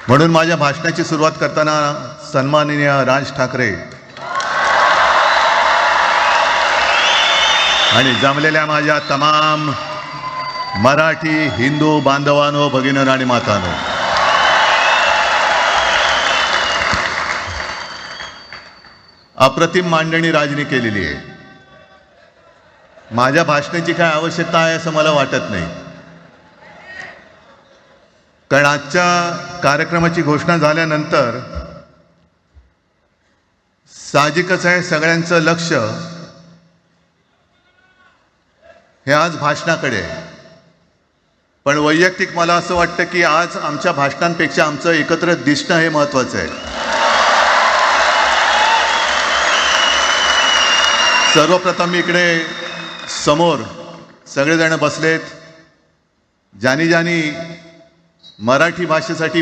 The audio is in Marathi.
म्हणून माझ्या भाषणाची सुरुवात करताना सन्माननीय राज ठाकरे आणि जमलेल्या माझ्या तमाम मराठी हिंदू बांधवांनो, भगिनींनो आणि मातांनो, अप्रतिम मांडणी राजनी केलेली आहे. माझ्या भाषणाची काय आवश्यकता आहे असं मला वाटत नाही, कारण आजच्या कार्यक्रमाची घोषणा झाल्यानंतर साहजिकच आहे सगळ्यांचं लक्ष हे आज भाषणाकडे आहे. पण वैयक्तिक मला असं वाटतं की आज आमच्या भाषणांपेक्षा आमचं एकत्र दिसणं हे महत्त्वाचं आहे. सर्वप्रथम इकडे समोर सगळेजण बसलेत, ज्यांनी मराठी भाषेसाठी